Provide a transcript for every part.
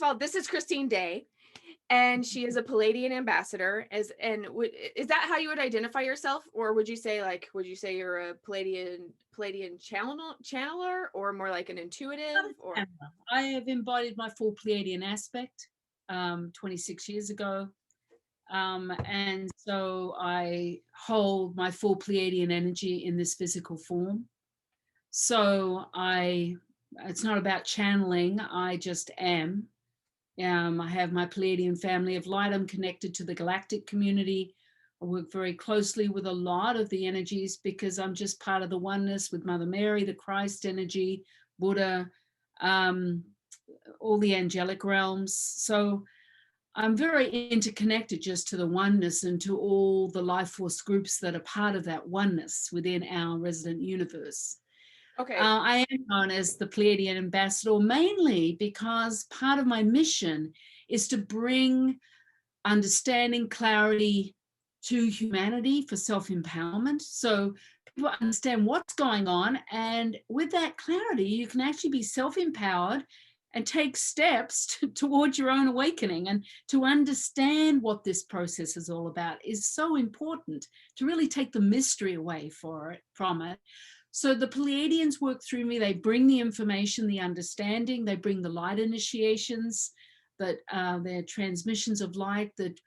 called This is Christine Day, and she is a Pleiadian ambassador. Is that how you would identify yourself, or would you say you're a Pleiadian channeler, or more like an intuitive? Or I have embodied my full Pleiadian aspect 26 years ago. And so I hold my full Pleiadian energy in this physical form. So it's not about channeling, I just am. I have my Pleiadian family of light. I'm connected to the galactic community. I work very closely with a lot of the energies because I'm just part of the oneness with Mother Mary, the Christ energy, Buddha, all the angelic realms. So I'm very interconnected just to the oneness and to all the life force groups that are part of that oneness within our resident universe. okay. I am known as the Pleiadian ambassador mainly because part of my mission is to bring understanding, clarity to humanity for self-empowerment. So people understand what's going on, and with that clarity, you can actually be self-empowered and take steps towards your own awakening. And to understand what this process is all about is so important, to really take the mystery away from it. So the Pleiadians work through me. They bring the information, the understanding. They bring the light initiations, that their transmissions of light that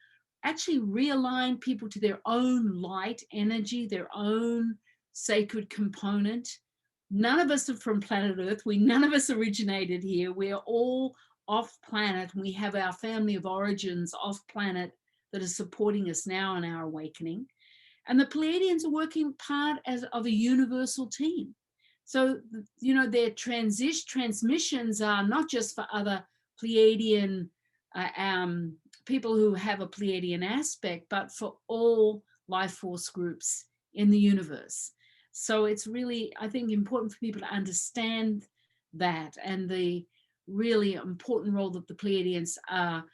actually realign people to their own light energy, their own sacred component. None of us are from planet Earth. None of us originated here. We're all off planet, and we have our family of origins off planet that are supporting us now in our awakening. And the Pleiadians are working part of a universal team. So, their transmissions are not just for other Pleiadian people who have a Pleiadian aspect, but for all life force groups in the universe. So it's really, I think, important for people to understand that, and the really important role that the Pleiadians are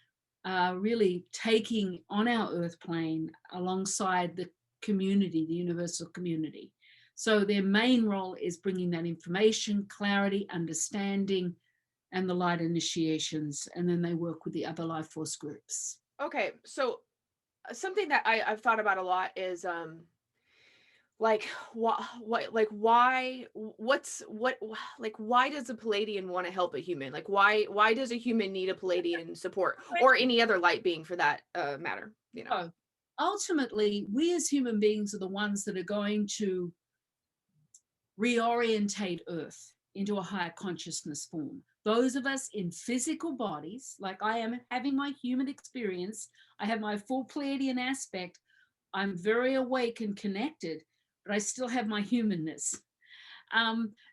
really taking on our Earth plane alongside the community, the universal community. So their main role is bringing that information, clarity, understanding, and the light initiations, and then they work with the other life force groups. Okay, so something that I've thought about a lot is why does a Pleiadian want to help a human? Like why does a human need a Pleiadian support, or any other light being for that matter? Oh, ultimately, we as human beings are the ones that are going to reorientate Earth into a higher consciousness form. Those of us in physical bodies, like I am having my human experience, I have my full Pleiadian aspect, I'm very awake and connected, but I still have my humanness.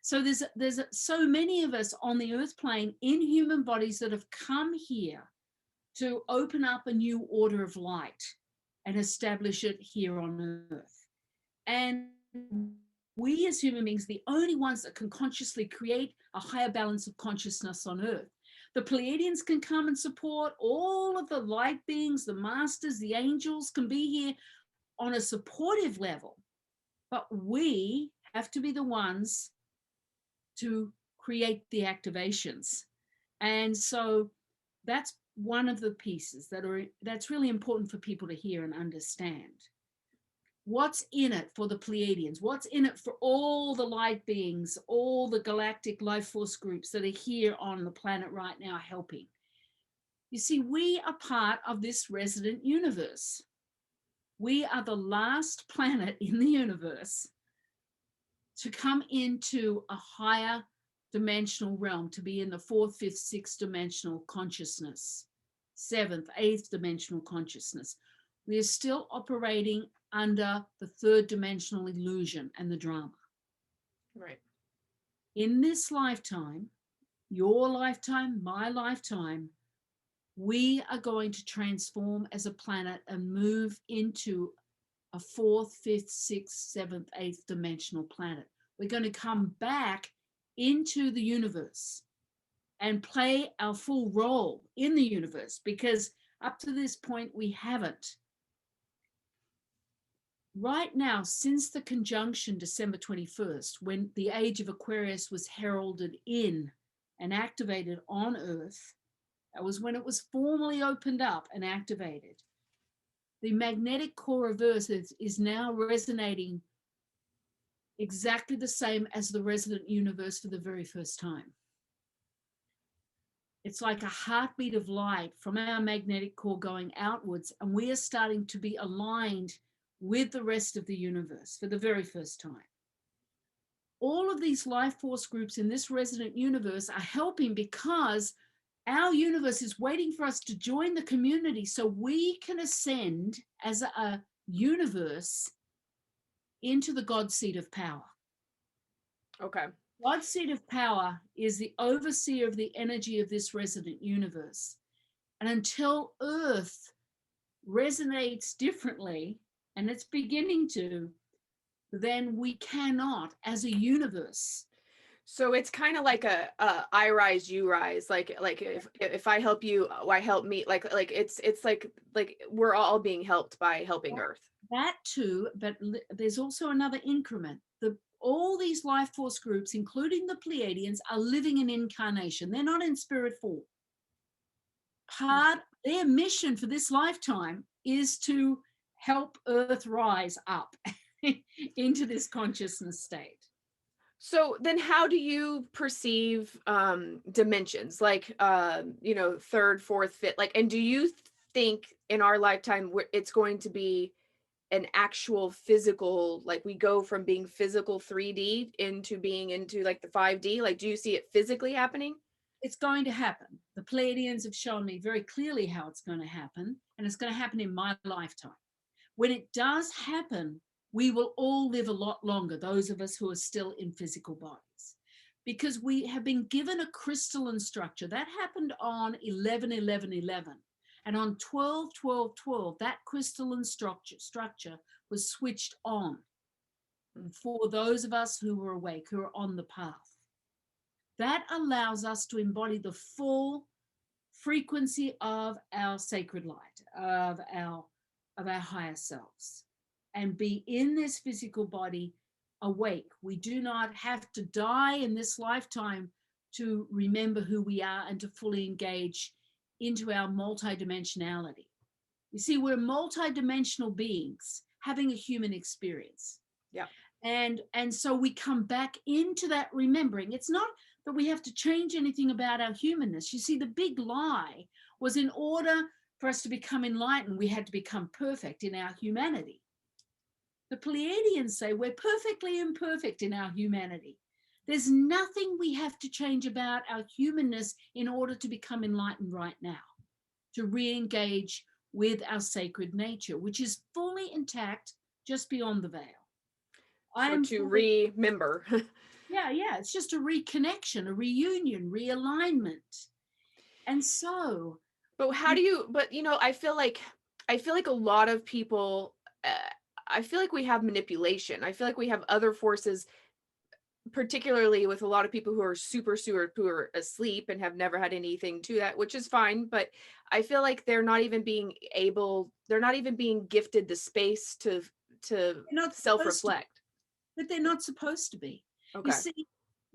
So there's so many of us on the Earth plane in human bodies that have come here to open up a new order of light and establish it here on Earth. And we as human beings are the only ones that can consciously create a higher balance of consciousness on Earth. The Pleiadians can come and support. All of the light beings, the masters, the angels can be here on a supportive level. But we have to be the ones to create the activations. And so that's one of the pieces that's really important for people to hear and understand. What's in it for the Pleiadians? What's in it for all the light beings, all the galactic life force groups that are here on the planet right now helping? You see, we are part of this resident universe. We are the last planet in the universe to come into a higher dimensional realm, to be in the 4th, 5th, 6th dimensional consciousness, 7th, 8th dimensional consciousness. We are still operating under the 3rd dimensional illusion and the drama. Right. In this lifetime, your lifetime, my lifetime, we are going to transform as a planet and move into a 4th, 5th, 6th, 7th, 8th dimensional planet. We're going to come back into the universe and play our full role in the universe, because up to this point we haven't. Right now, since the conjunction December 21st, when the age of Aquarius was heralded in and activated on Earth, That was when it was formally opened up and activated. The magnetic core of Earth is now resonating exactly the same as the resident universe for the very first time. It's like a heartbeat of light from our magnetic core going outwards, and we are starting to be aligned with the rest of the universe for the very first time. All of these life force groups in this resident universe are helping because our universe is waiting for us to join the community so we can ascend as a universe into the God seat of power. Okay. God's seat of power is the overseer of the energy of this resident universe. And until Earth resonates differently, and it's beginning to, then we cannot, as a universe. So it's kind of like a I rise, you rise. Like if I help you, I help me. Like it's like we're all being helped by helping Earth. That too, but there's also another increment. All these life force groups, including the Pleiadians, are living in incarnation. They're not in spirit form. Their mission for this lifetime is to help Earth rise up into this consciousness state. So then how do you perceive dimensions, like third, fourth, fifth, like, and do you think in our lifetime it's going to be an actual physical, like we go from being physical 3D into being into like the 5D? Like, do you see it physically happening? It's going to happen. The Pleiadians have shown me very clearly how it's going to happen, and it's going to happen in my lifetime. When it does happen, we will all live a lot longer, those of us who are still in physical bodies, because we have been given a crystalline structure. That happened on 11/11/11. And on 12/12/12, that crystalline structure was switched on for those of us who were awake, who are on the path. That allows us to embody the full frequency of our sacred light, of our higher selves, and be in this physical body awake. We do not have to die in this lifetime to remember who we are and to fully engage into our multidimensionality. You see, we're multidimensional beings having a human experience. Yeah. And so we come back into that remembering. It's not that we have to change anything about our humanness. You see, the big lie was in order for us to become enlightened, we had to become perfect in our humanity. The Pleiadians say we're perfectly imperfect in our humanity. There's nothing we have to change about our humanness in order to become enlightened right now, to re-engage with our sacred nature, which is fully intact just beyond the veil. So to remember. Yeah, it's just a reconnection, a reunion, realignment. And so. But how do you, I feel like a lot of people, I feel like we have manipulation. I feel like we have other forces, particularly with a lot of people who are who are asleep and have never had anything to that, which is fine. But I feel like they're not even being gifted the space to self-reflect. But they're not supposed to be. Okay. You see,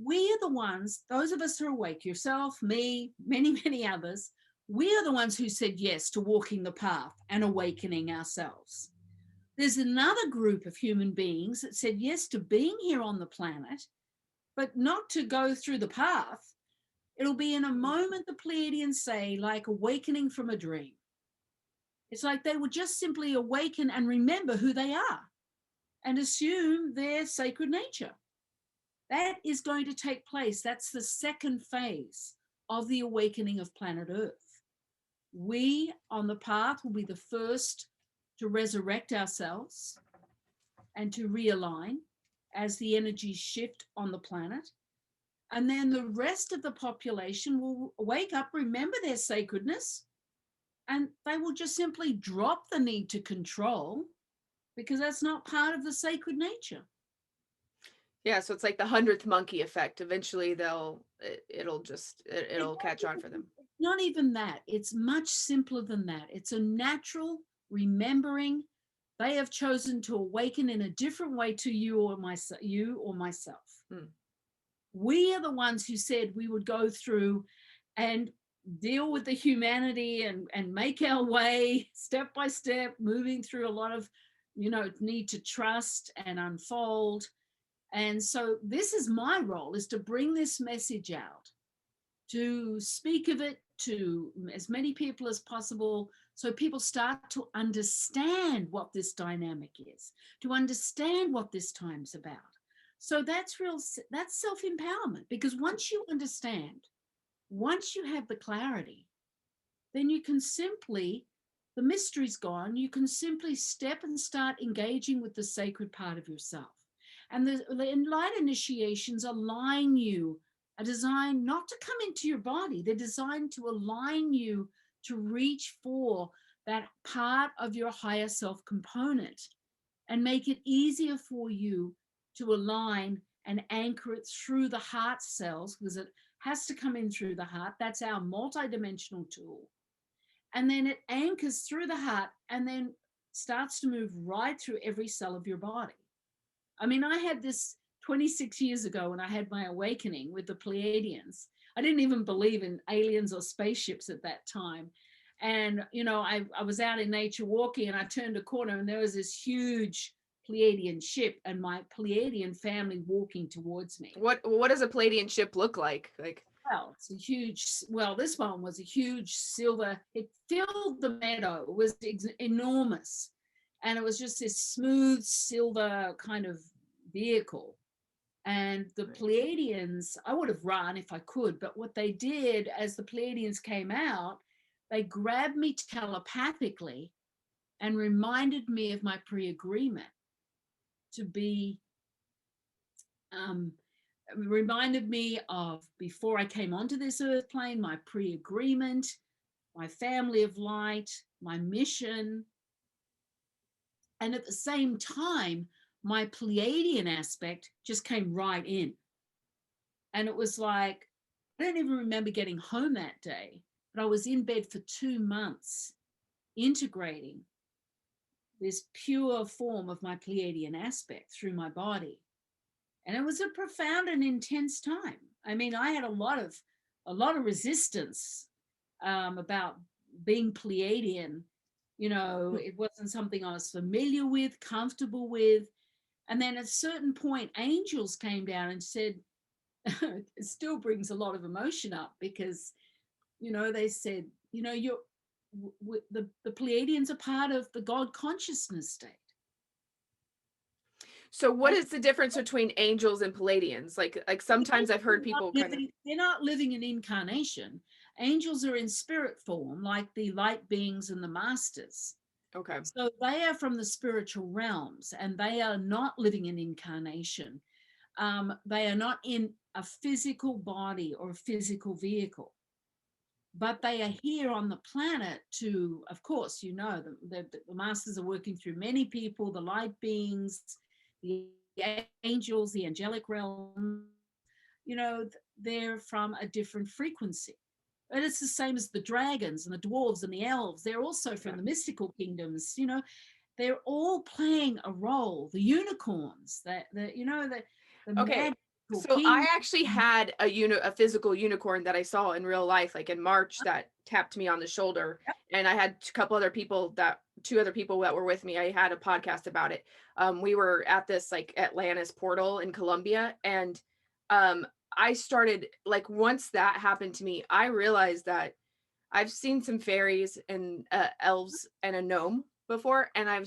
we are the ones, those of us who are awake, yourself, me, many, many others, we are the ones who said yes to walking the path and awakening ourselves. There's another group of human beings that said yes to being here on the planet, but not to go through the path. It'll be in a moment, the Pleiadians say, like awakening from a dream. It's like they will just simply awaken and remember who they are and assume their sacred nature. That is going to take place. That's the second phase of the awakening of planet Earth. We on the path will be the first to resurrect ourselves and to realign as the energies shift on the planet. And then the rest of the population will wake up, remember their sacredness, and they will just simply drop the need to control, because that's not part of the sacred nature. Yeah, so it's like the 100th monkey effect. Eventually it'll catch on for them. Not even that. It's much simpler than that. It's a natural remembering. They have chosen to awaken in a different way to you or myself. We are the ones who said we would go through, and deal with the humanity and make our way step by step, moving through a lot of, need to trust and unfold. And so this is my role, is to bring this message out, to speak of it to as many people as possible, so people start to understand what this dynamic is, to understand what this time's about. So that's self-empowerment, because once you understand, once you have the clarity, then you can simply, the mystery's gone, you can simply step and start engaging with the sacred part of yourself. And the light initiations are designed not to come into your body. They're designed to align you to reach for that part of your higher self component and make it easier for you to align and anchor it through the heart cells, because it has to come in through the heart. That's our multidimensional tool. And then it anchors through the heart and then starts to move right through every cell of your body. I mean, I had this 26 years ago when I had my awakening with the Pleiadians. I didn't even believe in aliens or spaceships at that time. And, I was out in nature walking, and I turned a corner and there was this huge Pleiadian ship and my Pleiadian family walking towards me. What does a Pleiadian ship look like? Well, it's a huge, this one was a huge silver, it filled the meadow, it was enormous. And it was just this smooth silver kind of vehicle. And the Pleiadians, I would have run if I could, but what they did as the Pleiadians came out, they grabbed me telepathically and reminded me of my pre-agreement to be, reminded me of, before I came onto this earth plane, my pre-agreement, my family of light, my mission. And at the same time, my Pleiadian aspect just came right in. And it was like, I don't even remember getting home that day, but I was in bed for 2 months integrating this pure form of my Pleiadian aspect through my body. And it was a profound and intense time. I mean, I had a lot of resistance about being Pleiadian. It wasn't something I was familiar with, comfortable with. And then at a certain point, angels came down and said, it still brings a lot of emotion up, because, they said, the Pleiadians are part of the God consciousness state. So what is the difference between angels and Pleiadians? Like sometimes I've heard people they're not living in incarnation. Angels are in spirit form, like the light beings and the masters. Okay. So they are from the spiritual realms, and they are not living in incarnation. They are not in a physical body or a physical vehicle, but they are here on the planet to, of course, the masters are working through many people, the light beings, the angels, the angelic realm, they're from a different frequency. And it's the same as the dragons and the dwarves and the elves. They're also from the mystical kingdoms. They're all playing a role. The unicorns, the okay. So I actually had a physical unicorn that I saw in real life, like in March, that tapped me on the shoulder. Yep. And I had two other people that were with me. I had a podcast about it. We were at this like Atlantis portal in Colombia, and I started, like, once that happened to me, I realized that I've seen some fairies and elves and a gnome before, and I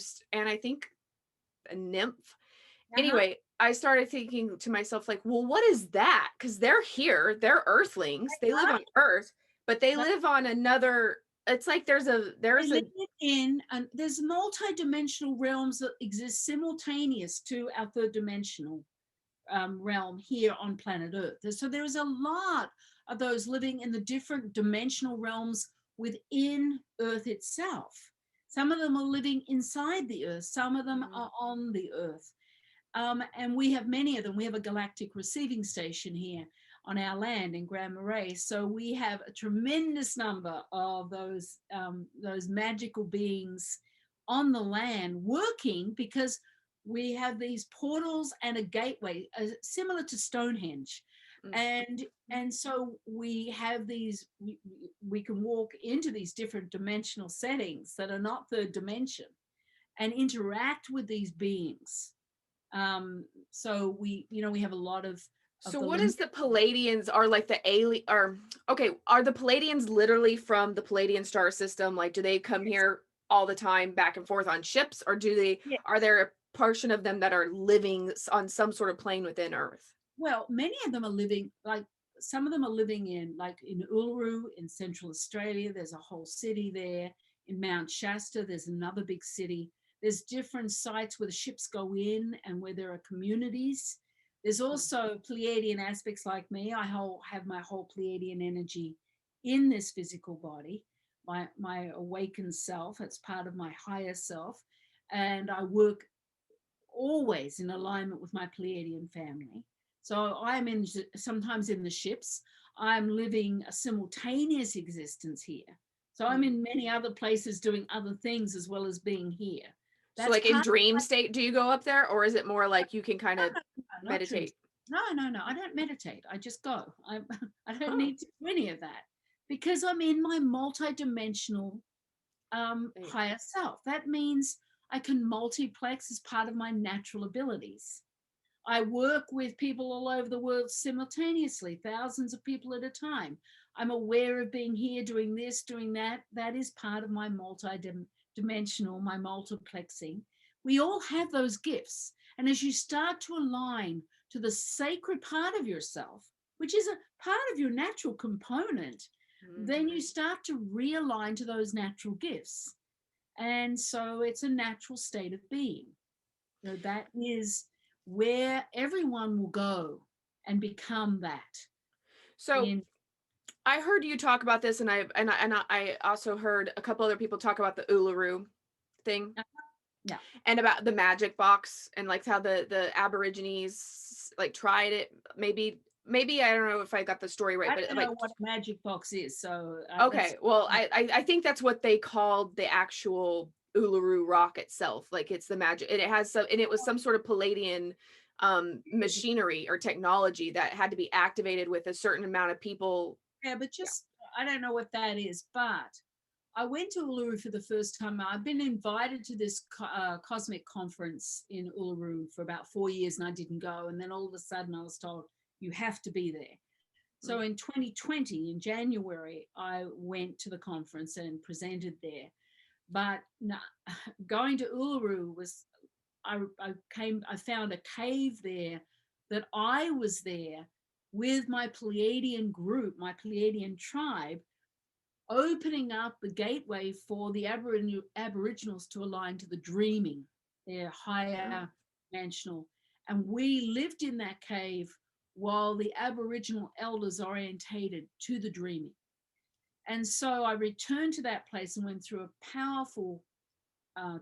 think a nymph. Anyway, I started thinking to myself, like, well, what is that? Because they're here, they're earthlings, they live on Earth, but they live on another. It's like there's multi-dimensional realms that exist simultaneous to our third dimensional realm here on planet Earth. So there is a lot of those living in the different dimensional realms within Earth itself. Some of them are living inside the Earth, some of them are on the Earth. And we have many of them. We have a galactic receiving station here on our land in Grand Marais. So we have a tremendous number of those magical beings on the land working, because we have these portals and a gateway similar to Stonehenge. Mm. And so we have these, we can walk into these different dimensional settings that are not third dimension and interact with these beings. So we, you know, we have a lot of So the what is the Pleiadians are like the alien or okay, are the Pleiadians literally from the Pleiadian star system? Like do they come here all the time back and forth on ships or do they yeah. are there a portion of them that are living on some sort of plane within Earth? Well, many of them are living, like some of them are living in, like in Uluru in Central Australia. There's a whole city there. In Mount Shasta, there's another big city. There's different sites where the ships go in and where there are communities. There's also Pleiadian aspects like me. I have my whole Pleiadian energy in this physical body, my awakened self. It's part of my higher self. And I work always in alignment with my Pleiadian family. So I'm in sometimes in the ships. I'm living a simultaneous existence here. So I'm in many other places doing other things as well as being here. So That's like in part dream state, do you go up there or is it more like you can kind of not dreams. meditate? No. I don't meditate. I just go. I don't Huh. need to do any of that because I'm in my multidimensional higher self. That means I can multiplex as part of my natural abilities. I work with people all over the world simultaneously, thousands of people at a time. I'm aware of being here, doing this, doing that. That is part of my multi-dimensional, my multiplexing. We all have those gifts. And as you start to align to the sacred part of yourself, which is a part of your natural component, then you start to realign to those natural gifts. And so it's a natural state of being. So that is where everyone will go and become that. So I heard you talk about this, and I also heard a couple other people talk about the Uluru thing, yeah, and about the magic box, and like how the Aborigines like tried it. Maybe I don't know if I got the story right, I but don't like know what a magic box is, so okay, well I think that's what they called the actual Uluru rock itself. Like it's the magic, and it has some, and it was some sort of Palladian machinery or technology that had to be activated with a certain amount of people. yeah, but just I don't know what that is, but I went to Uluru for the first time. I've been invited to this cosmic conference in Uluru for about 4 years and I didn't go. And then all of a sudden I was told, you have to be there. So in 2020, in January, I went to the conference and presented there. But no, going to Uluru was, I found a cave there that I was there with my Pleiadian group, my Pleiadian tribe, opening up the gateway for the Aboriginals to align to the dreaming, their higher dimensional. And we lived in that cave while the Aboriginal elders orientated to the dreaming. And so I returned to that place and went through a powerful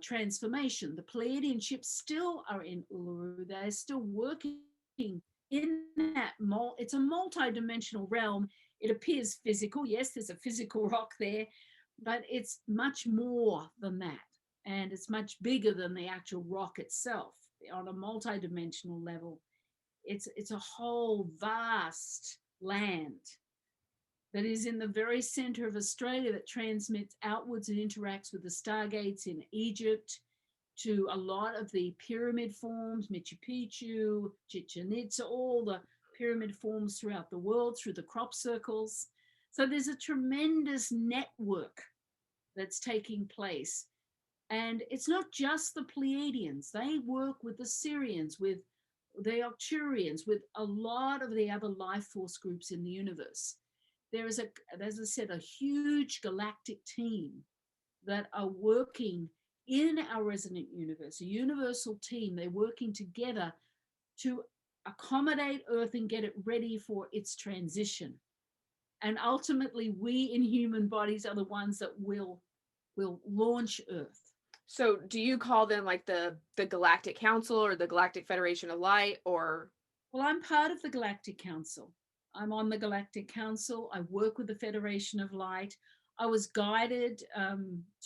transformation. The Pleiadian ships still are in Uluru. They're still working in that, it's a multi-dimensional realm. It appears physical. Yes, there's a physical rock there, but it's much more than that. And it's much bigger than the actual rock itself on a multi-dimensional level. It's a whole vast land that is in the very center of Australia that transmits outwards and interacts with the stargates in Egypt, to a lot of the pyramid forms, Machu Picchu, Chichen Itza, all the pyramid forms throughout the world, through the crop circles. So there's a tremendous network that's taking place. And it's not just the Pleiadians. They work with the Sirians, with the Arcturians, with a lot of the other life force groups in the universe. There is, as I said, a huge galactic team that are working in our resonant universe, a universal team. They're working together to accommodate Earth and get it ready for its transition. And ultimately, we in human bodies are the ones that will launch Earth. So do you call them like the Galactic Council or the Galactic Federation of Light, or? Well, I'm part of the Galactic Council. I'm on the Galactic Council. I work with the Federation of Light. I was guided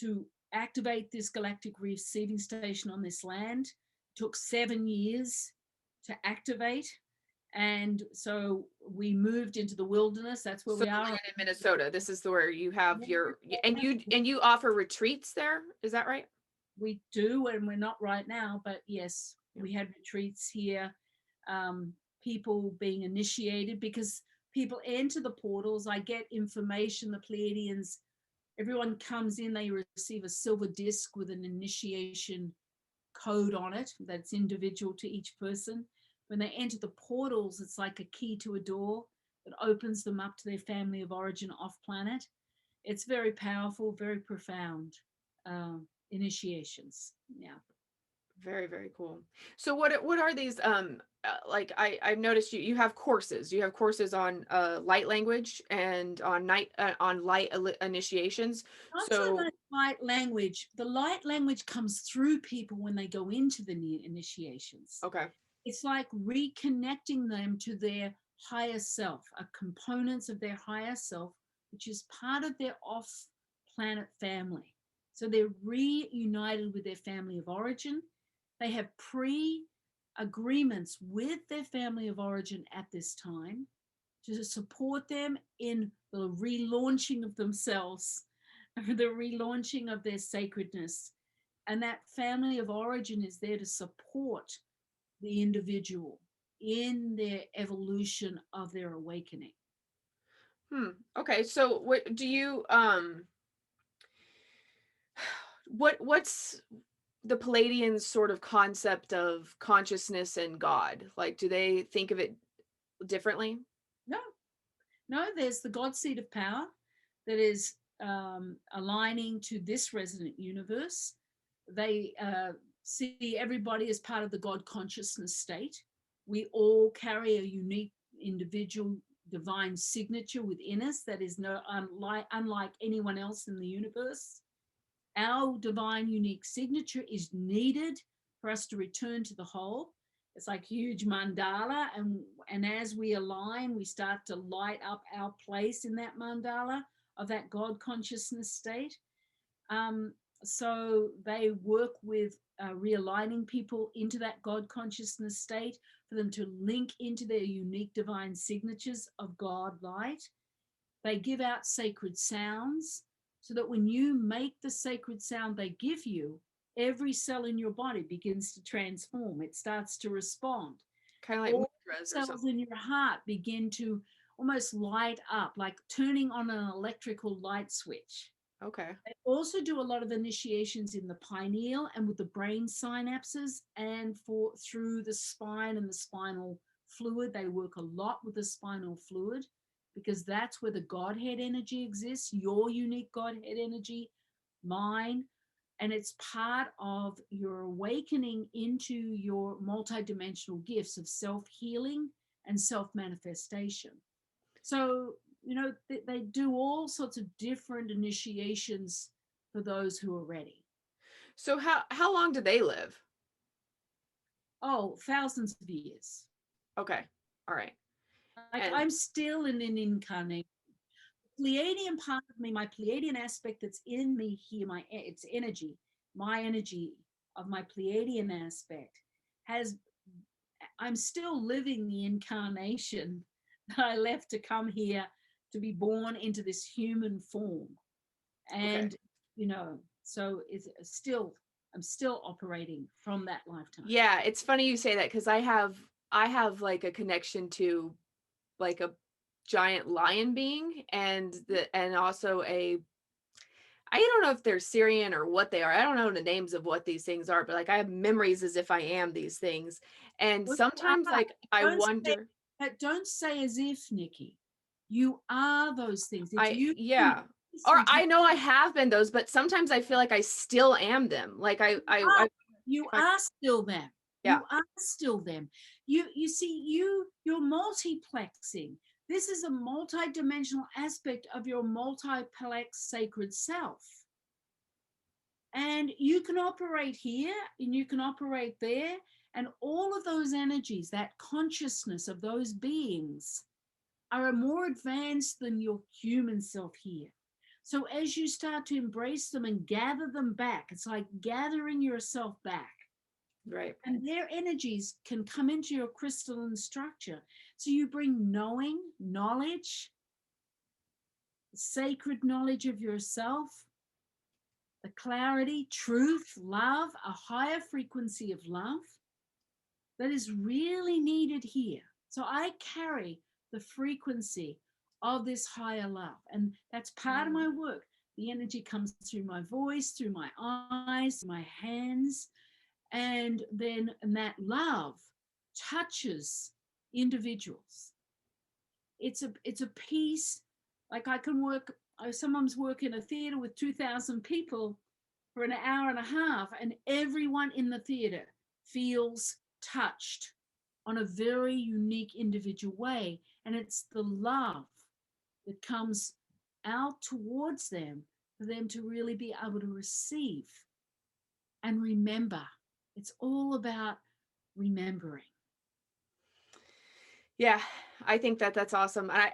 to activate this galactic receiving station on this land. It took 7 years to activate. And so we moved into the wilderness. That's where So we the are. land in Minnesota, this is where you have your, and you offer retreats there, is that right? We do, and we're not right now, but yes, Yeah. we had retreats here. People being initiated, because people enter the portals. I get information, the Pleiadians, everyone comes in, they receive a silver disc with an initiation code on it that's individual to each person. When they enter the portals, it's like a key to a door that opens them up to their family of origin off planet. It's very powerful, very profound initiations. Yeah. Very, very cool. So what are these like I've noticed you have courses. You have courses on light language and on light initiations. Not so So much light language. The light language comes through people when they go into the initiations. okay. It's like reconnecting them to their higher self, components of their higher self, which is part of their off-planet family. So they're reunited with their family of origin. They have pre-agreements with their family of origin at this time to support them in the relaunching of themselves, the relaunching of their sacredness. And that family of origin is there to support the individual in their evolution of their awakening. Okay. So what do you what's the Palladians sort of concept of consciousness and God? Like, do they think of it differently? No, no, there's the God seed of power that is aligning to this resonant universe. They see everybody as part of the God consciousness state. We all carry a unique individual divine signature within us that is unlike anyone else in the universe. Our divine unique signature is needed for us to return to the whole. It's like huge mandala, and as we align, we start to light up our place in that mandala of that God consciousness state. So they work with realigning people into that God consciousness state for them to link into their unique divine signatures of God light. They give out sacred sounds so that when you make the sacred sound they give you, every cell in your body begins to transform. It starts to respond. Kind of like All mudras or cells something. in your heart begin to almost light up, like turning on an electrical light switch. Okay. They also do a lot of initiations in the pineal and with the brain synapses, and through the spine and the spinal fluid. They work a lot with the spinal fluid because that's where the Godhead energy exists, your unique Godhead energy, mine. And it's part of your awakening into your multidimensional gifts of self-healing and self-manifestation. So, they do all sorts of different initiations for those who are ready. So how long do they live? Oh, thousands of years. Okay. All right. Like And I'm still in an incarnation. Pleiadian part of me, my Pleiadian aspect that's in me here, it's energy, my energy of my Pleiadian aspect I'm still living the incarnation that I left to come here to be born into this human form. And, okay. So I'm still operating from that lifetime. Yeah, it's funny you say that because I have like a connection to like a giant lion being and also I don't know if they're Syrian or what they are. I don't know the names of what these things are, but like I have memories as if I am these things. And Well, sometimes like I don't wonder don't say as if, Nikki. You are those things. If you yeah. Or I know I have been those, but sometimes I feel like I still am them. Like you are still them. yeah. You are still them. You see, you're multiplexing. This is a multidimensional aspect of your multiplex sacred self. And you can operate here and you can operate there. And all of those energies, that consciousness of those beings, are more advanced than your human self here. So as you start to embrace them and gather them back, it's like gathering yourself back Right. And their energies can come into your crystalline structure. So you bring knowing, knowledge, sacred knowledge of yourself, the clarity, truth, love, a higher frequency of love that is really needed here. So I carry the frequency of this higher love, and that's part of my work. The energy comes through my voice, through my eyes, my hands, and then that love touches individuals. It's a piece. Like I sometimes work in a theater with 2,000 people for an hour and a half, and everyone in the theater feels touched on a very unique individual way. And it's the love that comes out towards them for them to really be able to receive and remember. It's all about remembering. Yeah, I think that that's awesome. I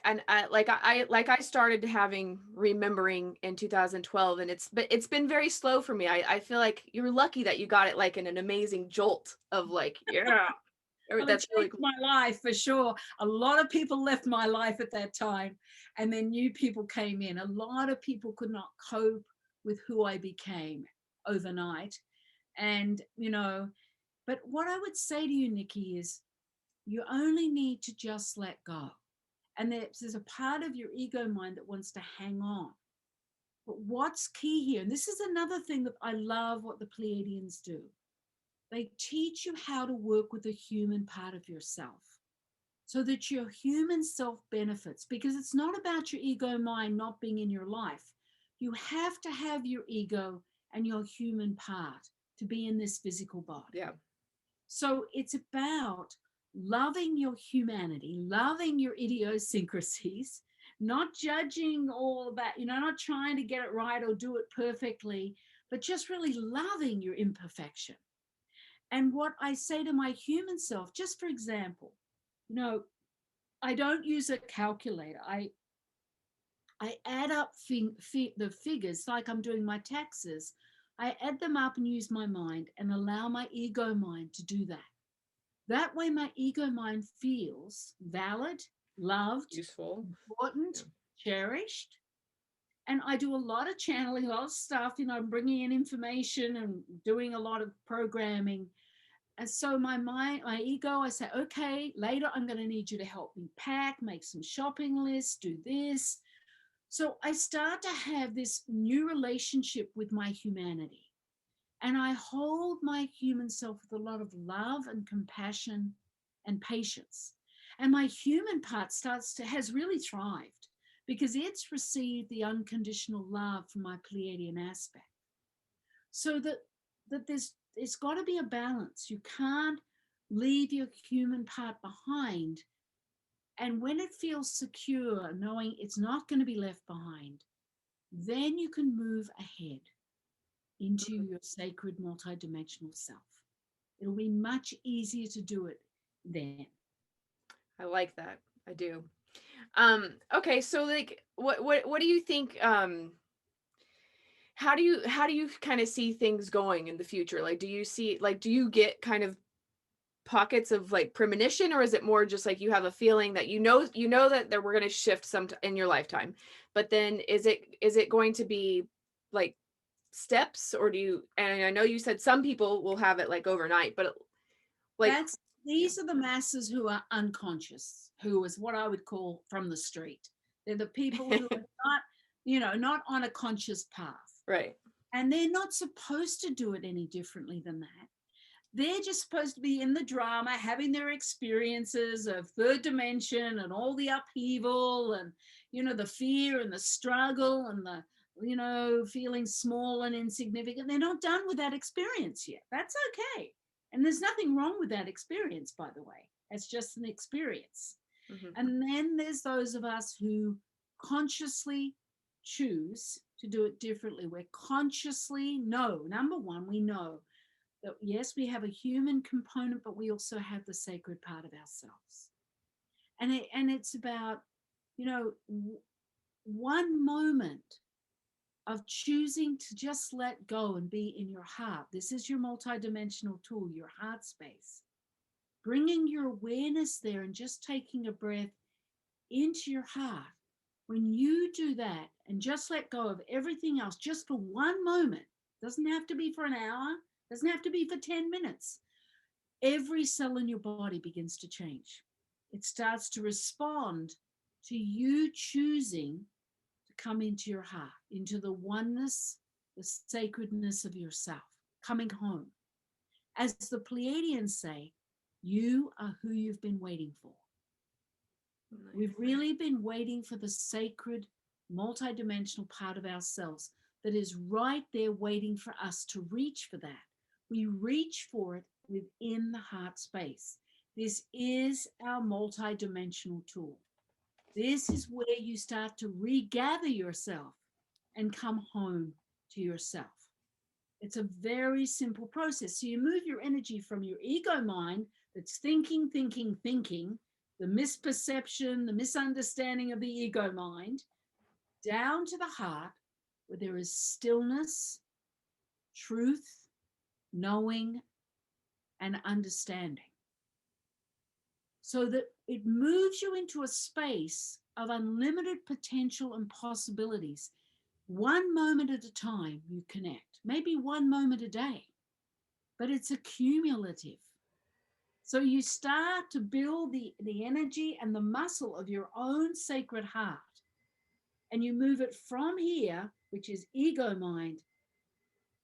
started having remembering in 2012, and it's been very slow for me. I feel like you're lucky that you got it like in an amazing jolt of like, yeah. Well, it That's really changed cool. my life for sure. A lot of people left my life at that time, and then new people came in. A lot of people could not cope with who I became overnight. And, but what I would say to you, Nikki, is you only need to just let go. And there's a part of your ego mind that wants to hang on. But what's key here, and this is another thing that I love what the Pleiadians do, they teach you how to work with the human part of yourself so that your human self benefits, because it's not about your ego mind not being in your life. You have to have your ego and your human part to be in this physical body. Yeah. So it's about loving your humanity, loving your idiosyncrasies, not judging all that, not trying to get it right or do it perfectly, but just really loving your imperfection. And what I say to my human self, just for example, I don't use a calculator. I add up the figures like I'm doing my taxes. I add them up and use my mind and allow my ego mind to do that. That way my ego mind feels valid, loved, Useful. important, Yeah. cherished. And I do a lot of channeling, a lot of stuff, I'm bringing in information and doing a lot of programming. And so my mind, my ego, I say, okay, later I'm going to need you to help me pack, make some shopping lists, do this. So I start to have this new relationship with my humanity. And I hold my human self with a lot of love and compassion and patience. And my human part has really thrived because it's received the unconditional love from my Pleiadian aspect. So that there's got to be a balance. You can't leave your human part behind. And when it feels secure, knowing it's not going to be left behind, then you can move ahead into your sacred multidimensional self. It'll be much easier to do it then. I like that. I do. Okay, so like what do you think how do you kind of see things going in the future? Like do you get kind of pockets of like premonition, or is it more just like you have a feeling that that we're going to shift in your lifetime, but then is it going to be like steps, or and I know you said some people will have it like overnight, but like These are the masses who are unconscious, who is what I would call from the street. They're the people who are not on a conscious path. right. And they're not supposed to do it any differently than that. They're just supposed to be in the drama, having their experiences of third dimension and all the upheaval and, the fear and the struggle and the, feeling small and insignificant. They're not done with that experience yet. That's okay. And there's nothing wrong with that experience, by the way. It's just an experience. Mm-hmm. And then there's those of us who consciously choose to do it differently. We're consciously know, number one, we know that yes, we have a human component, but we also have the sacred part of ourselves. And it's about, one moment of choosing to just let go and be in your heart. This is your multidimensional tool, your heart space. Bringing your awareness there and just taking a breath into your heart. When you do that and just let go of everything else, just for one moment, doesn't have to be for an hour, doesn't have to be for 10 minutes. Every cell in your body begins to change. It starts to respond to you choosing to come into your heart, into the oneness, the sacredness of yourself, coming home. As the Pleiadians say, you are who you've been waiting for. Nice. We've really been waiting for the sacred, multidimensional part of ourselves that is right there waiting for us to reach for that. We reach for it within the heart space. This is our multidimensional tool. This is where you start to regather yourself and come home to yourself. It's a very simple process. So you move your energy from your ego mind that's thinking, the misperception, the misunderstanding of the ego mind, down to the heart where there is stillness, truth, knowing, and understanding. So that it moves you into a space of unlimited potential and possibilities. One moment at a time you connect, maybe one moment a day, but it's accumulative. So you start to build the energy and the muscle of your own sacred heart. And you move it from here, which is ego mind,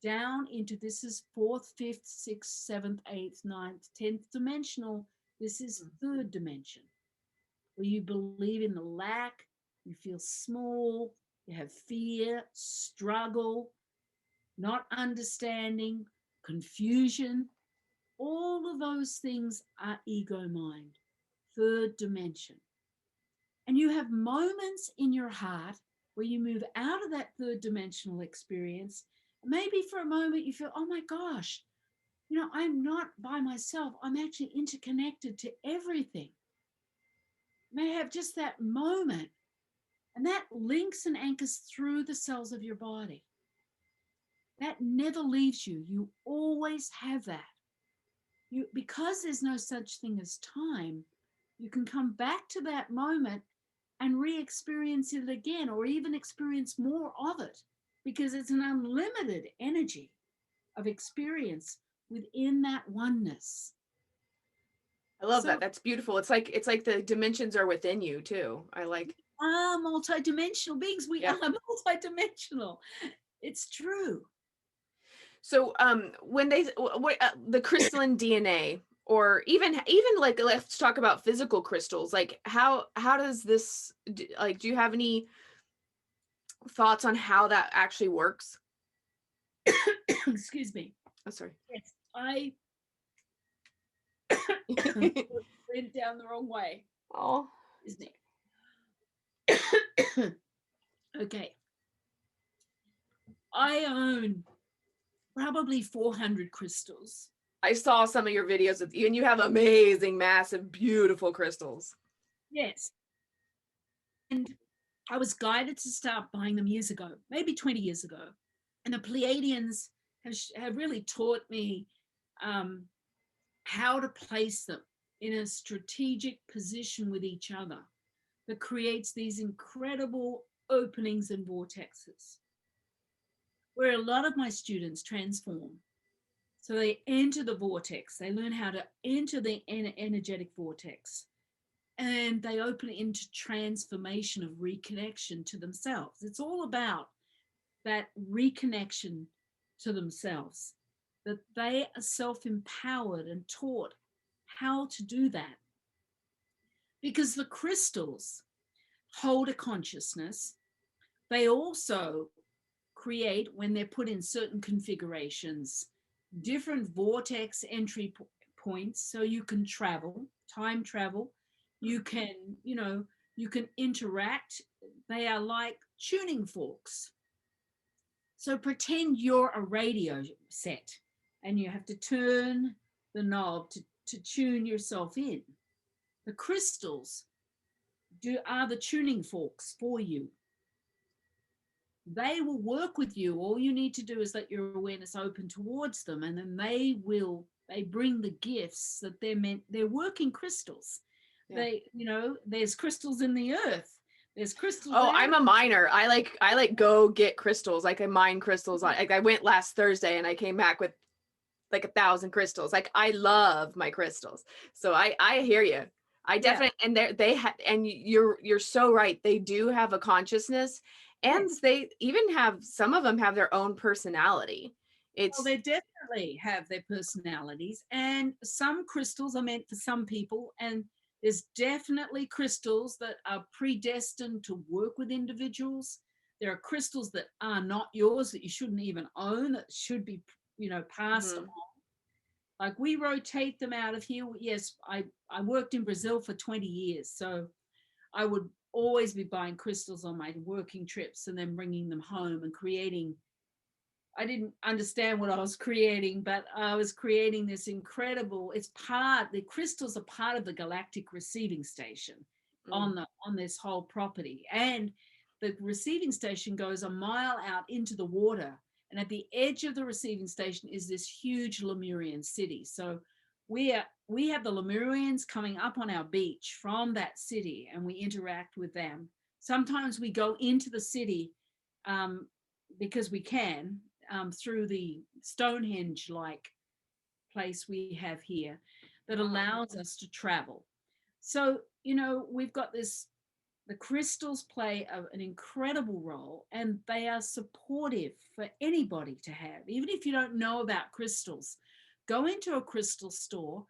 down into this is 4th, 5th, 6th, 7th, 8th, 9th, 10th dimensional. This is 3rd dimension, where you believe in the lack, you feel small, you have fear, struggle, not understanding, confusion. All of those things are ego mind, 3rd dimension. And you have moments in your heart where you move out of that 3rd dimensional experience. Maybe for a moment you feel, oh my gosh, you know, I'm not by myself. I'm actually interconnected to everything. You may have just that moment, and that links and anchors through the cells of your body. That never leaves you. You always have that. Because there's no such thing as time, you can come back to that moment and re-experience it again, or even experience more of it, because it's an unlimited energy of experience within that oneness. I love that. That's beautiful. It's like the dimensions are within you too. I like. Multidimensional beings. We are multidimensional. It's true. So when they the crystalline DNA, or even like, let's talk about physical crystals, like how does this, like, do you have any thoughts on how that actually works? Excuse me. Oh, sorry. Yes, I went down the wrong way. Oh, Isn't it? Okay. I own probably 400 crystals. I saw some of your videos with you, and you have amazing, massive, beautiful crystals. Yes. And I was guided to start buying them years ago, maybe 20 years ago. And the Pleiadians have really taught me how to place them in a strategic position with each other that creates these incredible openings and vortexes, where a lot of my students transform. So they enter the vortex, they learn how to enter the energetic vortex, and they open into transformation of reconnection to themselves. It's all about that reconnection to themselves, that they are self-empowered and taught how to do that. Because the crystals hold a consciousness. They also create, when they're put in certain configurations, different vortex entry points, so you can travel, time travel. You can, you can interact. They are like tuning forks. So pretend you're a radio set and you have to turn the knob to tune yourself in. The crystals are the tuning forks for you. they will work with you. All you need to do is let your awareness open towards them, and then they bring the gifts that they're working crystals. Yeah. There's crystals in the earth. There's crystals Oh, out. I'm a miner. I like go get crystals. Like I mine crystals. Like I went last Thursday and I came back with like 1,000 crystals. Like I love my crystals. So I hear you. I definitely, and and you're so right. They do have a consciousness, and Yes. they even have, some of them have their own personality. Well, It's they definitely have their personalities, and some crystals are meant for some people, and there's definitely crystals that are predestined to work with individuals. There are crystals that are not yours, that you shouldn't even own, that should be, passed on. Mhm. Like we rotate them out of here. Yes, I worked in Brazil for 20 years, so I would always be buying crystals on my working trips and then bringing them home and creating. I didn't understand what I was creating, but I was creating this incredible, the crystals are part of the galactic receiving station Mm. on this whole property. And the receiving station goes a mile out into the water. And at the edge of the receiving station is this huge Lemurian city. So we have the Lemurians coming up on our beach from that city, and we interact with them. Sometimes we go into the city because we can, through the Stonehenge-like place we have here that allows us to travel. So, we've got the crystals play an incredible role, and they are supportive for anybody to have. Even if you don't know about crystals, go into a crystal store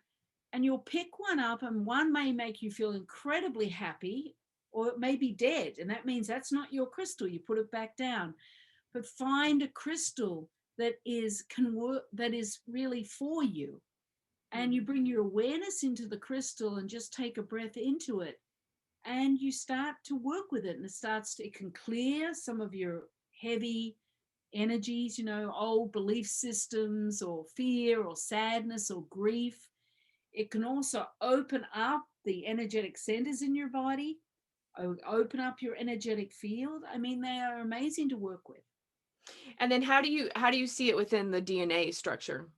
and you'll pick one up, and one may make you feel incredibly happy, or it may be dead. And that means that's not your crystal. You put it back down. But find a crystal that is really for you, and you bring your awareness into the crystal and just take a breath into it, and you start to work with it, and it can clear some of your heavy energies, old belief systems or fear or sadness or grief. It can also open up the energetic centers in your body, open up your energetic field. I mean, they are amazing to work with. And then how do you see it within the DNA structure?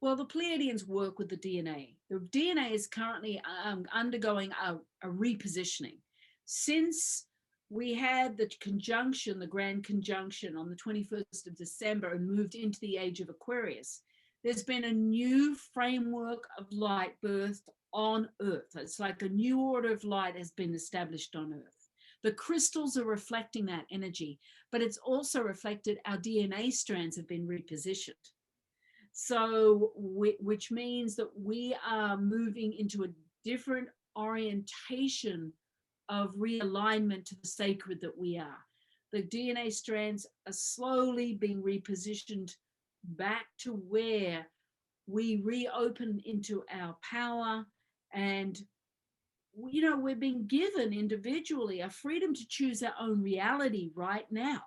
Well, the Pleiadians work with the DNA. The DNA is currently undergoing a repositioning. Since we had the grand conjunction on the 21st of December and moved into the age of Aquarius, there's been a new framework of light birthed on Earth. It's like a new order of light has been established on Earth. The crystals are reflecting that energy, but it's also reflected our DNA strands have been repositioned. So, which means that we are moving into a different orientation of realignment to the sacred that we are. The DNA strands are slowly being repositioned back to where we reopen into our power, and we're being given individually a freedom to choose our own reality right now.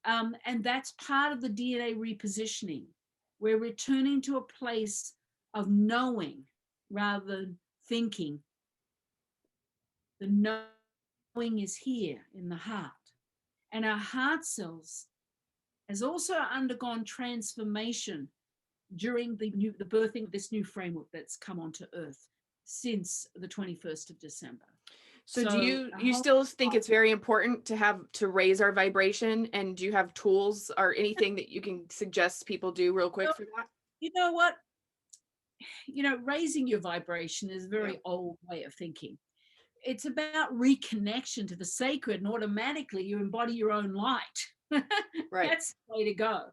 And that's part of the DNA repositioning. We're returning to a place of knowing rather than thinking. The knowing is here in the heart. And our heart cells has also undergone transformation during the birthing of this new framework that's come onto Earth since the 21st of December. So do you still think it's very important to raise our vibration? And do you have tools or anything that you can suggest people do real quick for that? You know what? Raising your vibration is a very old way of thinking. It's about reconnection to the sacred, and automatically you embody your own light. Right. That's the way to go.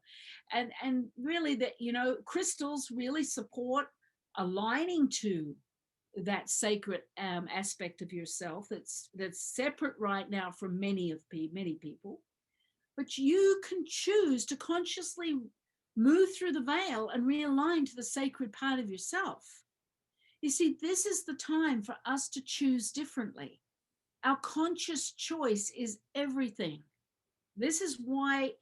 And really that, crystals really support aligning to that sacred aspect of yourself that's separate right now from many people. But you can choose to consciously move through the veil and realign to the sacred part of yourself. You see, this is the time for us to choose differently. Our conscious choice is everything. This is why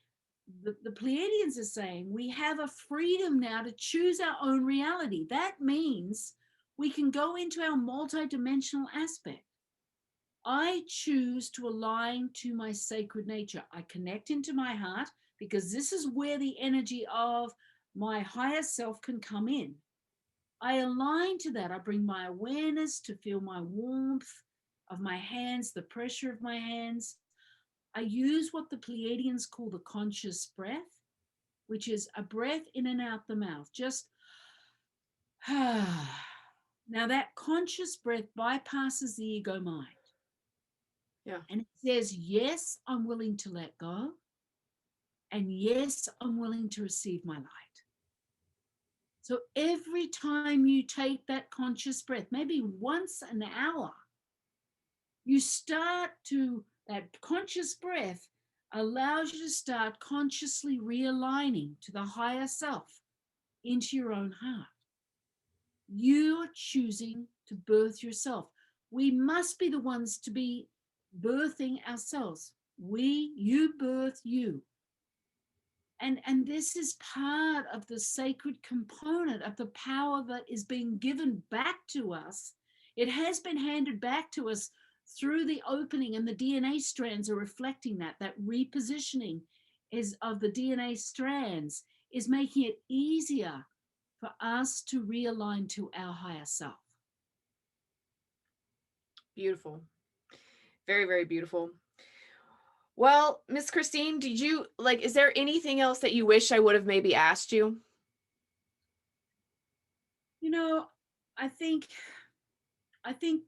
the Pleiadians are saying we have a freedom now to choose our own reality. That means we can go into our multidimensional aspect. I choose to align to my sacred nature. I connect into my heart because this is where the energy of my higher self can come in. I align to that. I bring my awareness to feel my warmth of my hands, the pressure of my hands. I use what the Pleiadians call the conscious breath, which is a breath in and out the mouth. Just now that conscious breath bypasses the ego mind. Yeah. And it says, yes, I'm willing to let go. And yes, I'm willing to receive my light. So every time you take that conscious breath, maybe once an hour, you start to, that conscious breath allows you to start consciously realigning to the higher self into your own heart. You are choosing to birth yourself. We must be the ones to be birthing ourselves. You birth you. And this is part of the sacred component of the power that is being given back to us. It has been handed back to us through the opening, and the DNA strands are reflecting that. That repositioning is of the DNA strands is making it easier for us to realign to our higher self. Beautiful. Very, very beautiful. Well, Miss Christine, did you like, is there anything else that you wish I would have maybe asked you? You know, I think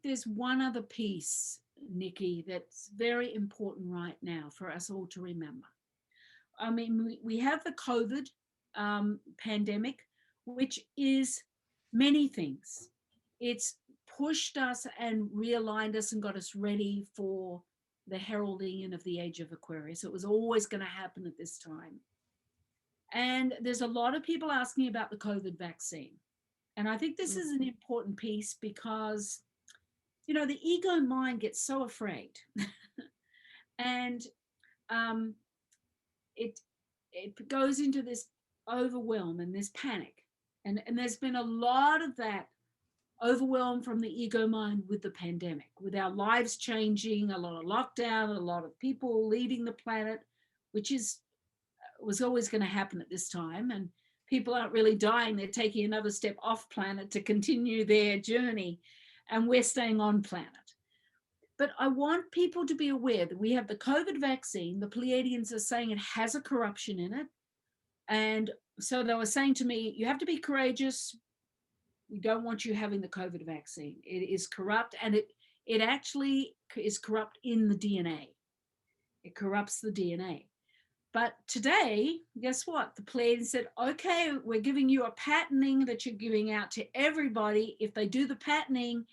there's one other piece, Nikki, that's very important right now for us all to remember. I mean, we have the COVID pandemic, which is many things. It's pushed us and realigned us and got us ready for the heralding in of the age of Aquarius. It was always going to happen at this time. And there's a lot of people asking about the COVID vaccine. And I think this is an important piece because, you know, the ego mind gets so afraid. And it goes into this overwhelm and this panic. And there's been a lot of that overwhelm from the ego mind with the pandemic, with our lives changing, a lot of lockdown, a lot of people leaving the planet, which was always going to happen at this time. And people aren't really dying. They're taking another step off planet to continue their journey. And we're staying on planet. But I want people to be aware that we have the COVID vaccine. The Pleiadians are saying it has a corruption in it. And so they were saying to me, you have to be courageous. We don't want you having the COVID vaccine. It is corrupt, and it actually is corrupt in the DNA. It corrupts the DNA. But today, guess what? The Pleiadians said, okay, we're giving you a patterning that you're giving out to everybody. If they do the patterning,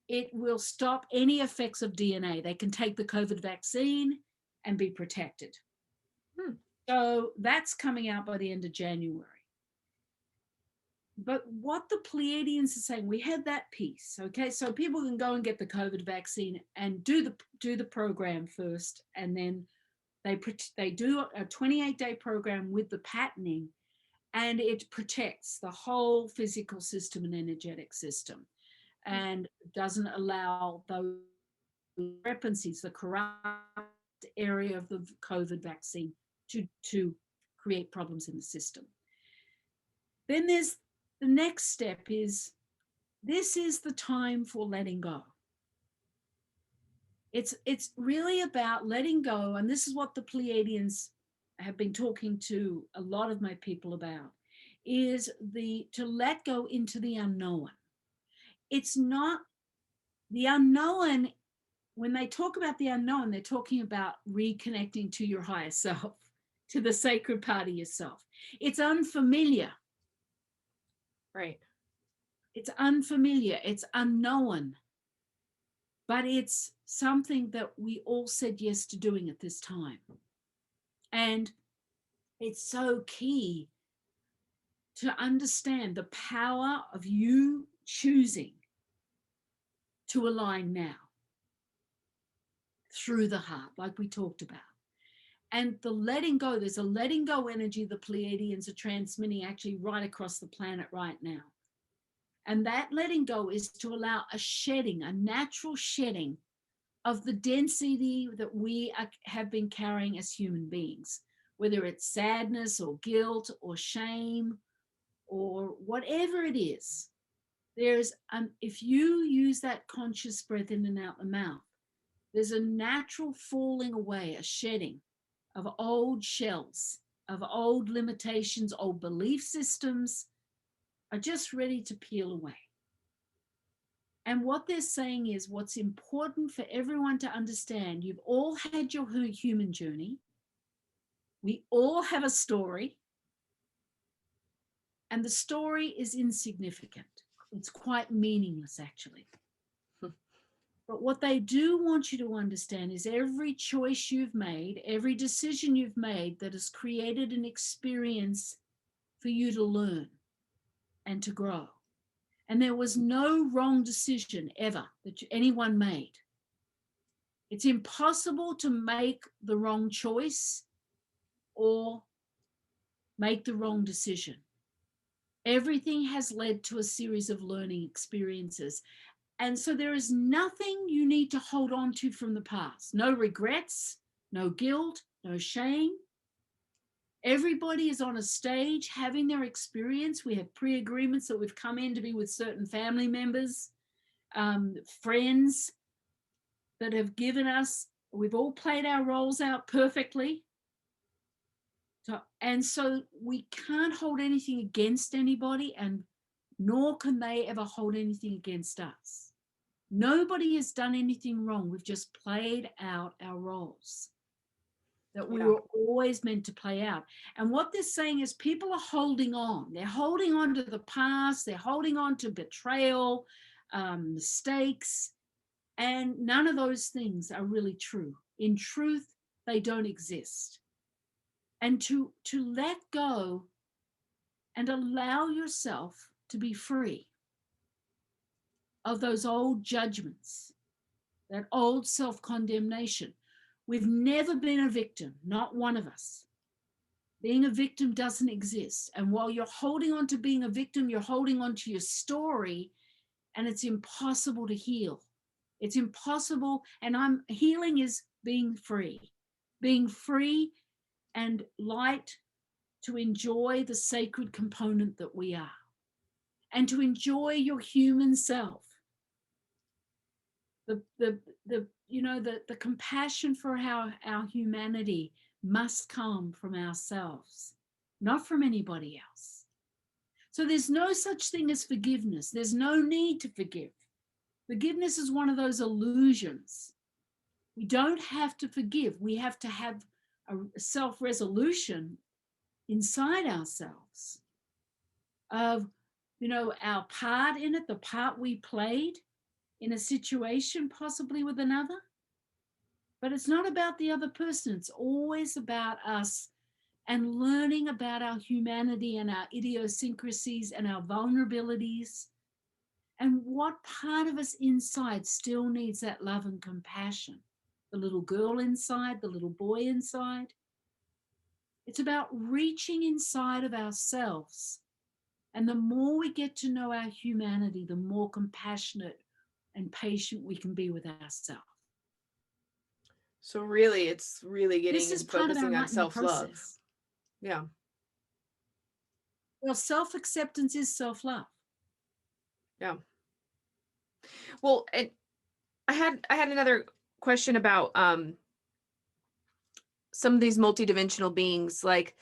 it will stop any effects of DNA. They can take the COVID vaccine and be protected. So that's coming out by the end of January. But what the Pleiadians are saying, we had that piece, okay? So people can go and get the COVID vaccine and do the program first, and then they do a 28-day program with the patterning, and it protects the whole physical system and energetic system, and doesn't allow those discrepancies, the corrupt area of the COVID vaccine to create problems in the system. Then there's the next step is, this is the time for letting go. It's really about letting go. And this is what the Pleiadians have been talking to a lot of my people about, is to let go into the unknown. It's not the unknown. When they talk about the unknown, they're talking about reconnecting to your higher self, to the sacred part of yourself. It's unfamiliar. Right. It's unfamiliar. It's unknown. But it's something that we all said yes to doing at this time. And it's so key to understand the power of you choosing to align now through the heart, like we talked about. And the letting go, there's a letting go energy the Pleiadians are transmitting actually right across the planet right now. And that letting go is to allow a shedding, a natural shedding of the density that we have been carrying as human beings, whether it's sadness or guilt or shame or whatever it is. There's, if you use that conscious breath in and out the mouth, there's a natural falling away, a shedding of old shells, of old limitations, old belief systems are just ready to peel away. And what they're saying is what's important for everyone to understand, you've all had your human journey. We all have a story. And the story is insignificant. It's quite meaningless, actually. But what they do want you to understand is every choice you've made, every decision you've made that has created an experience for you to learn and to grow. And there was no wrong decision ever that anyone made. It's impossible to make the wrong choice or make the wrong decision. Everything has led to a series of learning experiences. And so there is nothing you need to hold on to from the past. No regrets, no guilt, no shame. Everybody is on a stage having their experience. We have pre-agreements that we've come in to be with certain family members, friends that have given us, we've all played our roles out perfectly. So we can't hold anything against anybody, and nor can they ever hold anything against us. Nobody has done anything wrong. We've just played out our roles that we were always meant to play out. And what they're saying is people are holding on. They're holding on to the past. They're holding on to betrayal, mistakes, and none of those things are really true. In truth, they don't exist. And to let go and allow yourself to be free of those old judgments, that old self-condemnation. We've never been a victim, not one of us. Being a victim doesn't exist. And while you're holding on to being a victim, you're holding on to your story, and it's impossible to heal. It's impossible. And healing is being free and light, to enjoy the sacred component that we are, and to enjoy your human self. The compassion for our humanity must come from ourselves, not from anybody else. So there's no such thing as forgiveness. There's no need to forgive. Forgiveness is one of those illusions. We don't have to forgive. We have to have a self-resolution inside ourselves of, our part in it, the part we played in a situation, possibly with another. But it's not about the other person. It's always about us, and learning about our humanity and our idiosyncrasies and our vulnerabilities, and what part of us inside still needs that love and compassion. The little girl inside, the little boy inside. It's about reaching inside of ourselves. And the more we get to know our humanity, the more compassionate and patient we can be with ourselves. So really, it's really getting This is and part of our focusing on enlightening self-love. process. Yeah. Well, self-acceptance is self-love. Yeah. Well, and I had another question about some of these multidimensional beings, like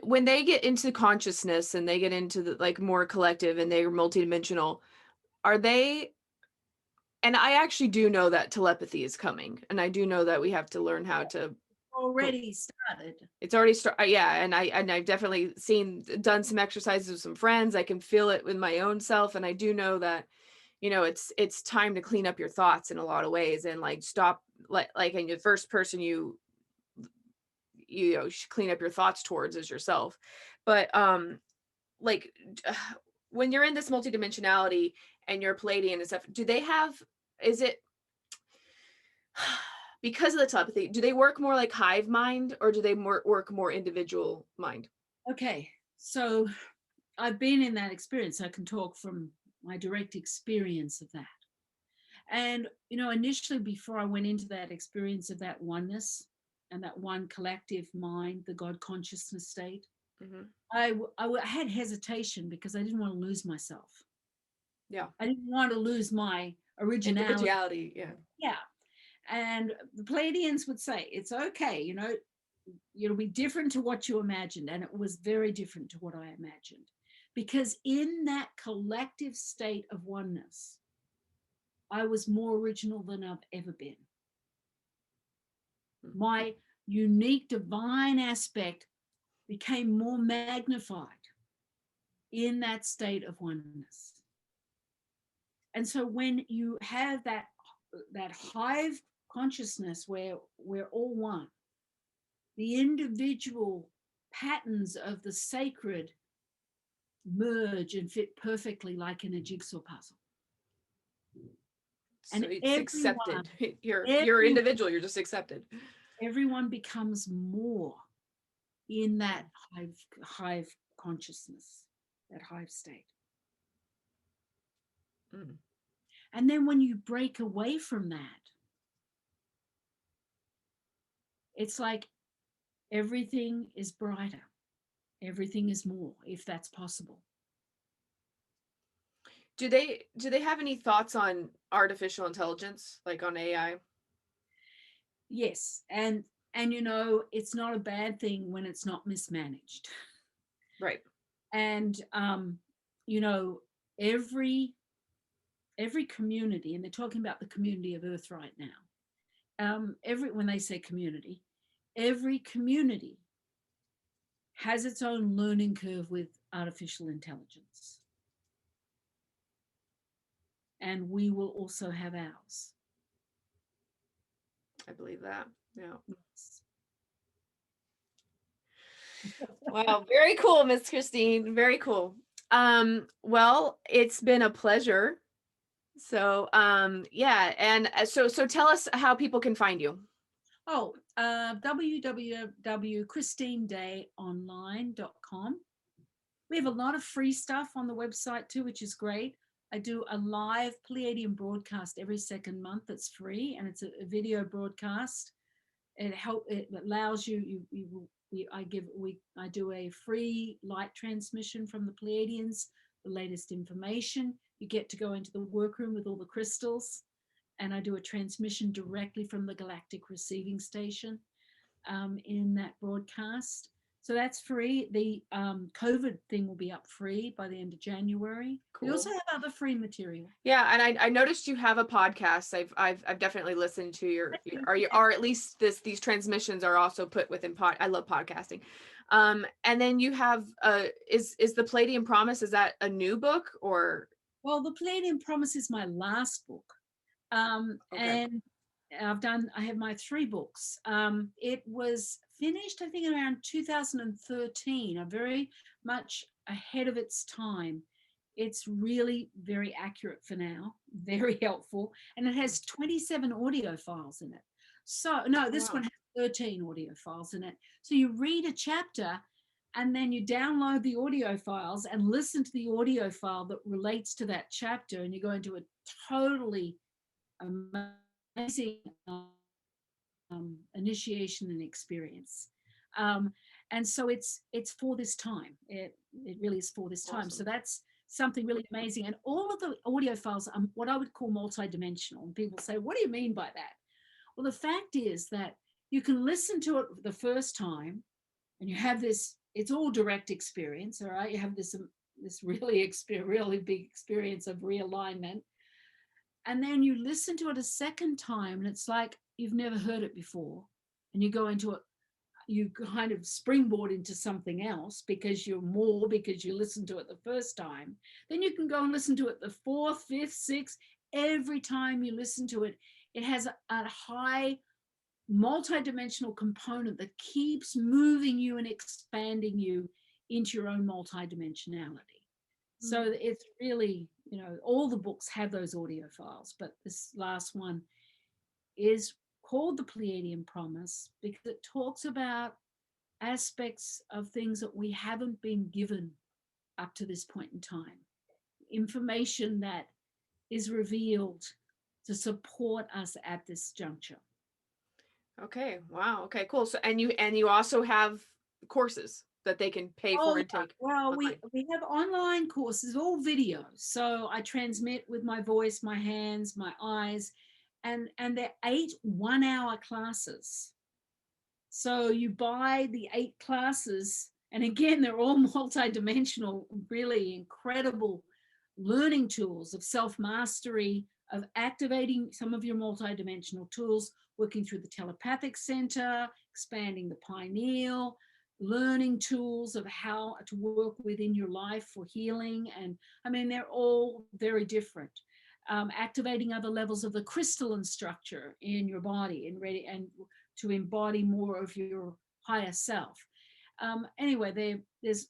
when they get into consciousness and they get into the like more collective and they're multidimensional, are they, and I actually do know that telepathy is coming, and I do know that we have to learn how to Already started. It's already started. Yeah. And I've definitely done some exercises with some friends. I can feel it with my own self. And I do know that, it's time to clean up your thoughts in a lot of ways, and like stop, like in the first person you should clean up your thoughts towards is yourself. But like when you're in this multidimensionality and you're Pleiadian and stuff, is it because of the telepathy, do they work more like hive mind, or do they work more individual mind? Okay, so I've been in that experience. I can talk from my direct experience of that. And, initially, before I went into that experience of that oneness and that one collective mind, the God consciousness state, Mhm. I had hesitation because I didn't want to lose myself. Yeah. I didn't want to lose my originality. Individuality. Yeah. Yeah. And the Pleiadians would say, it's okay, it'll be different to what you imagined. And it was very different to what I imagined. Because in that collective state of oneness, I was more original than I've ever been. Mhm. My unique divine aspect became more magnified in that state of oneness. And so when you have that hive consciousness where we're all one, the individual patterns of the sacred merge and fit perfectly like in a jigsaw puzzle. So And it's accepted. You're everyone, individual. You're just accepted. everyone becomes more in that hive consciousness, that hive state. Mm. And then when you break away from that, it's like everything is brighter, everything is more, if that's possible. Do they have any thoughts on artificial intelligence, like on AI? Yes, and it's not a bad thing when it's not mismanaged. Right. And every community, and they're talking about the community of Earth right now. When they say community, every community has its own learning curve with artificial intelligence. And we will also have ours. I believe that. Yeah. Wow, very cool, Miss Christine. Very cool. Well, it's been a pleasure. So, yeah, and so tell us how people can find you. Oh, www.christinedayonline.com. We have a lot of free stuff on the website too, which is great. I do a live Pleiadian broadcast every second month that's free, and it's a video broadcast. It allows you, I do a free light transmission from the Pleiadians, the latest information. You get to go into the workroom with all the crystals, and I do a transmission directly from the Galactic Receiving Station in that broadcast. So that's free. The COVID thing will be up free by the end of January. Cool. We also have other free material. Yeah, and I noticed you have a podcast. I've definitely listened to your or at least these transmissions are also put within I love podcasting. And then you have is the Pleiadian Promise, is that a new book or? Well, the Pleiadian Promise is my last book. Okay. And I have my 3 books. It was finished, I think, around 2013, very much ahead of its time. It's really very accurate for now, very helpful. And it has 27 audio files in it. So, no, this one has 13 audio files in it. So you read a chapter and then you download the audio files and listen to the audio file that relates to that chapter, and you go into a totally amazing initiation and experience. And so it's for this time. It really is for this time. Awesome. So that's something really amazing. And all of the audio files are what I would call multidimensional. And people say, what do you mean by that? Well, the fact is that you can listen to it the first time and you have this, it's all direct experience, all right? You have this really big experience of realignment. And then you listen to it a second time and it's like you've never heard it before. And you go into it, you kind of springboard into something else because you listen to it the first time. Then you can go and listen to it the 4th, 5th, 6th. Every time you listen to it, it has a high multidimensional component that keeps moving you and expanding you into your own multidimensionality. So it's really, all the books have those audio files, but this last one is called the Pleiadian Promise because it talks about aspects of things that we haven't been given up to this point in time. Information that is revealed to support us at this juncture. Okay. Wow. Okay, cool. So and you also have courses that they can pay for and Yeah. take Well, online. we have online courses, all video. So I transmit with my voice, my hands, my eyes, and they're 8 1-hour classes. So you buy the 8 classes, and again, they're all multidimensional, really incredible learning tools of self-mastery, of activating some of your multidimensional tools, working through the telepathic center, expanding the pineal, learning tools of how to work within your life for healing. And I mean, they're all very different. Activating other levels of the crystalline structure in your body and to embody more of your higher self. Anyway, there's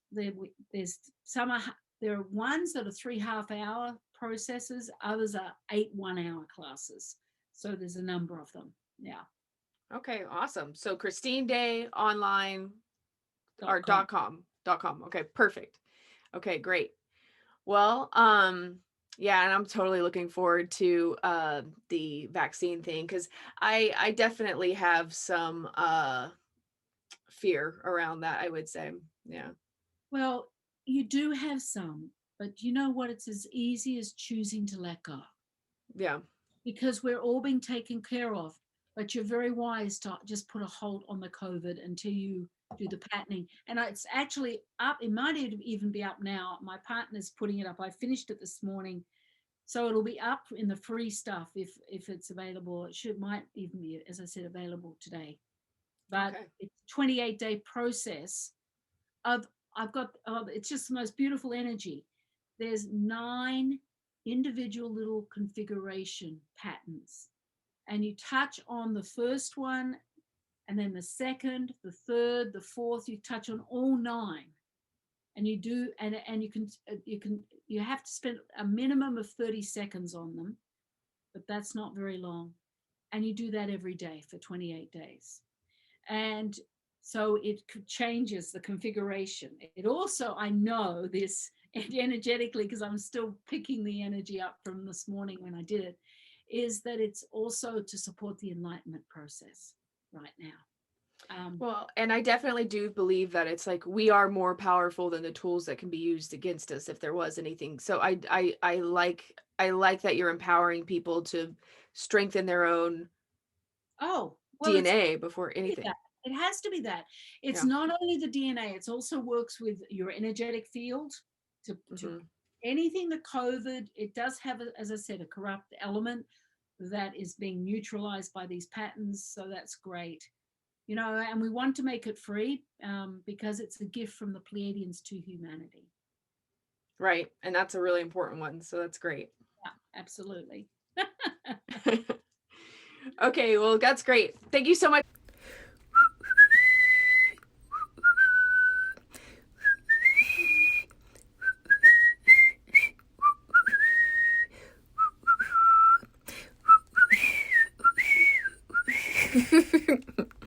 some there are ones that are 3 half-hour processes, others are 8 1-hour classes. So there's a number of them. Yeah. Okay, awesome. So Christine Day online or .com. .com. Okay, perfect. Okay, great. Well, yeah, and I'm totally looking forward to the vaccine thing, because I definitely have some fear around that, I would say. Yeah. Well, you do have some, but you know what? It's as easy as choosing to let go, Yeah. because we're all being taken care of. But you're very wise to just put a hold on the COVID until you do the patterning. And it's actually up. It might even be up now. My partner's putting it up. I finished it this morning. So it'll be up in the free stuff if it's available. It might even be, as I said, available today. But Okay. it's a 28-day process of I've got it's just the most beautiful energy. There's 9 individual little configuration patterns, and you touch on the first one, and then the second, the third, the fourth. You touch on all 9, and you do, and you have to spend a minimum of 30 seconds on them, but that's not very long, and you do that every day for 28 days. And so it changes the configuration. It also, I know this energetically, because I'm still picking the energy up from this morning when I did it, is that it's also to support the enlightenment process right now. Well, and I definitely do believe that it's like we are more powerful than the tools that can be used against us if there was anything. So I like that you're empowering people to strengthen their own Oh, well, DNA before anything. it has to be that. It's Yeah. not only the DNA, it also works with your energetic field to Mhm. anything the COVID, it does have, as I said, a corrupt element that is being neutralized by these patterns. So that's great. And we want to make it free because it's a gift from the Pleiadians to humanity. Right. And that's a really important one. So that's great. Yeah, absolutely. Okay, well, that's great. Thank you so much.